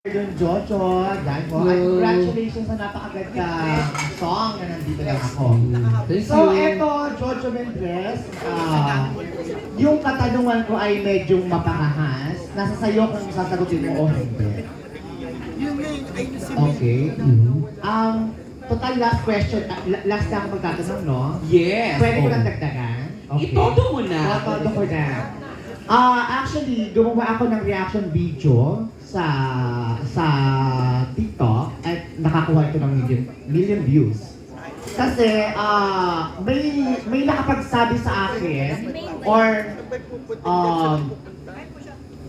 Yung Jojo, dahil po, at congratulations sa napakagandang song na nandito lang ako. Thank So, you. eto, Jojo Mendres, yung katanungan ko ay medyo mapangahas. Nasa sayo kung sasagutin mo o hindi. Okay. Total last question, last na ako magtatanong, no? Yes. Pwede ko Oh. lang dagdagan? Itodo mo na. Todo ko na. Actually, gumawa ako ng reaction video sa TikTok at nakakuha ito ng million views. Kasi may nakapagsabi sa akin or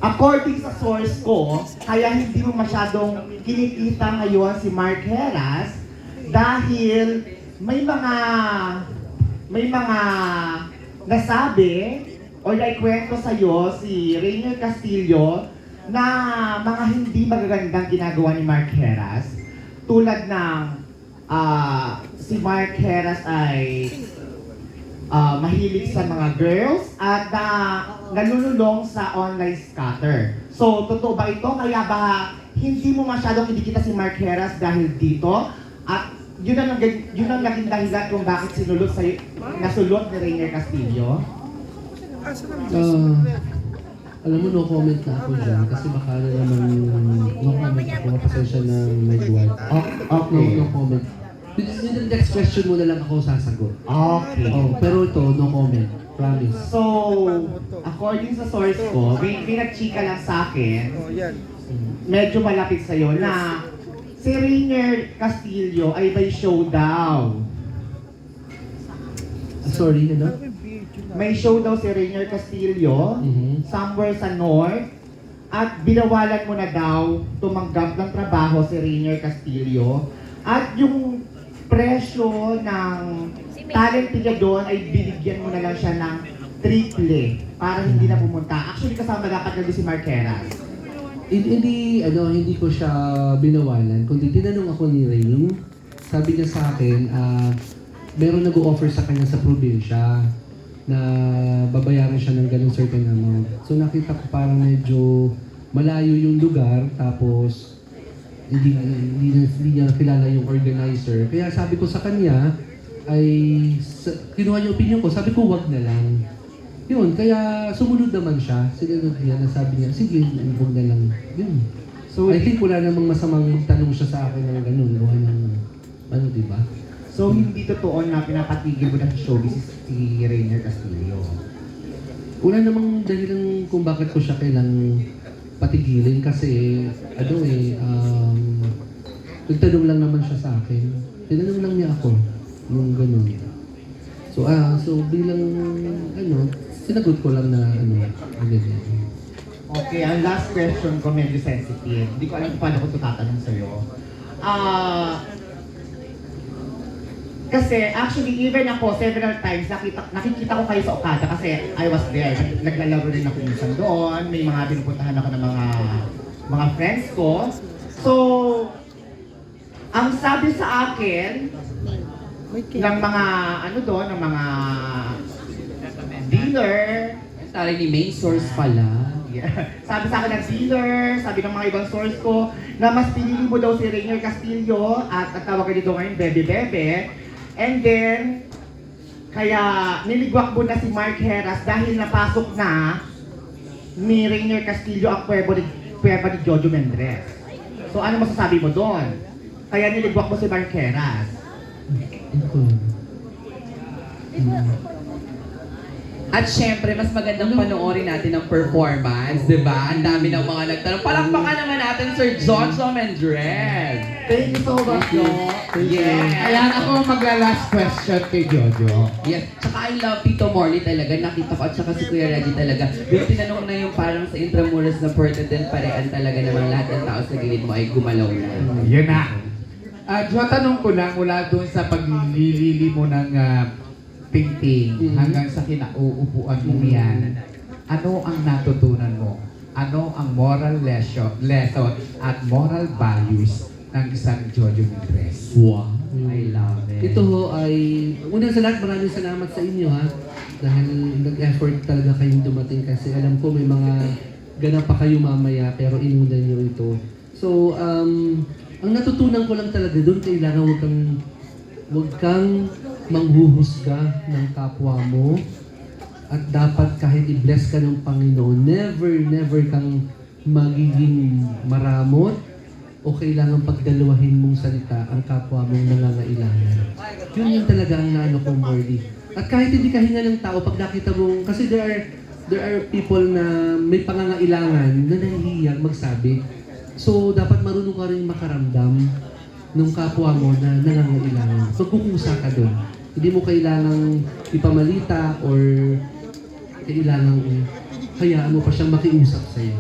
according sa source ko, kaya hindi mo masyadong kinikita ngayon si Mark Heras dahil may mga nasabi o naikwento sa'yo si Rainier Castillo na mga hindi magagandang ginagawa ni Mark Heras. Tulad ng si Mark Heras ay mahilig sa mga girls at nanunulong sa online scatter. So, totoo ba ito? Kaya ba hindi mo masyadong kinikita si Mark Heras dahil dito? At yun ang naging dahilan kung bakit nasulot ni Rainier Castillo? Alam mo, no comment na ako dyan kasi baka na naman no comment ako, mapasensya na may duwan. Okay. No comment. Yung next question mo na lang ako sasagot. Okay. Pero ito, no comment. Promise. So, according sa source ko, may nagchika lang sa akin, medyo malapit sa'yo, na si Rainier Castillo ay may show daw. Sorry, ano? May show daw si Rainier Castillo, somewhere sa North, at binawalan mo na daw tumanggap ng trabaho si Rainier Castillo. At yung presyo ng talent niya doon ay binigyan mo na lang siya ng triple para hindi na pumunta. Actually, kasama dapat na si Mark Heras. Hindi ko siya binawalan, kundi tinanong ako ni Rain. Sabi niya sa akin, meron nag-o-offer sa kanya sa probinsya na babayaran siya ng ganung certain amount. So nakita ko parang medyo malayo yung lugar, tapos hindi niya kilala yung organizer. Kaya sabi ko sa kanya, kinuha yung opinion ko, sabi ko wag na lang. Yun, kaya sumunod naman siya. Sinunod niya na sabi niya, sige, wag na lang. Yun. So I think wala namang masamang tanong siya sa akin ng ganun. Di ba? So, hindi totoo na pinapatigil mo na sa showbiz si Rainier Castillo. Wala namang dahilan kung bakit ko siya kailang patigilin kasi nagtanong lang naman siya sa akin. Tinanong lang niya ako yung ganun. So bilang sinagot ko lang na ganyan. Okay, ang last question ko medyo sensitive. Hindi ko alam kung paano ko ito tatanong sa'yo. Kasi actually, even ako, several times, nakikita ko kayo sa Okada kasi I was there. Naglalaro rin ako minsan doon. May mga pinupuntahan ako ng mga friends ko. So, ang sabi sa akin, ng mga, ng mga dealer, Tari ni main source pala. sabi sa akin ng dealer, sabi ng mga ibang source ko, na mas pinili mo daw si Rainier Castillo at ang tawag dito ngayon, Bebe. And then, kaya niligwak mo na si Mark Heras dahil napasok na ni Rainier Castillo ang pweba ni Jojo Mendres. So ano masasabi mo doon? Kaya niligwak mo si Mark Heras. At syempre, mas magandang panoorin natin ang performance, di ba? Ang dami ng mga nagtanong. Palakpakan naman natin, Sir Jojo Mendres. Thank you so much, Jo. Yes. Ayan ako magla-last question kay Jojo. Yes. Tsaka I love Tito Morley talaga. Nakita ko at saka si Kuya Reggie talaga. Yung tinanong na yung parang sa Intramuros na Puerto del Parean talaga namang lahat ng tao sa gilid mo ay gumalaw na. Yun na. Jo, tanong ko lang mula doon sa paglilili mo ng tingting hanggang sa kinauupuan mo yan. Ano ang natutunan mo? Ano ang moral lesson at moral values ng isang Jojo Mendres? Wow. I love it. Ito ho ay, unang sa lahat, maraming salamat sa inyo ha. Dahil nag-effort talaga kayong dumating kasi alam ko may mga ganap pa kayo mamaya pero inunan nyo ito. So, ang natutunan ko lang talaga doon, kailangan huwag kang manghuhusga ng kapwa mo. At dapat kahit i-bless ka ng Panginoon, never kang magiging maramot o kailangan pagdalawahin mong salita ang kapwa mong nangangailangan. Yun talaga ang naano ko, Morley. At kahit hindi ka hinga ng tao, pag nakita mong, kasi there are people na may pangangailangan na nahihiyang magsabi. So, dapat marunong ka rin makaramdam ng kapwa mo na nangangailangan. Magkukusa ka doon. Hindi mo kailangang ipamalita or kailangang hayaan mo pa siyang makiusap sa'yo.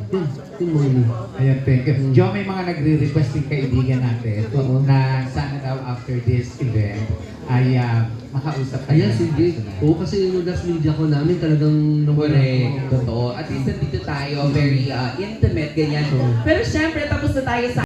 Yun mo yun. Ayan, thank you. Jo, may mga nagre-request yung kaibigan natin Oo. na sana daw after this event ay makausap tayo. Ayan, sige. Oo, kasi yung last media ko namin talagang Correct. Totoo. At least nandito tayo, very intimate, ganyan. Pero syempre, tapos na tayo sa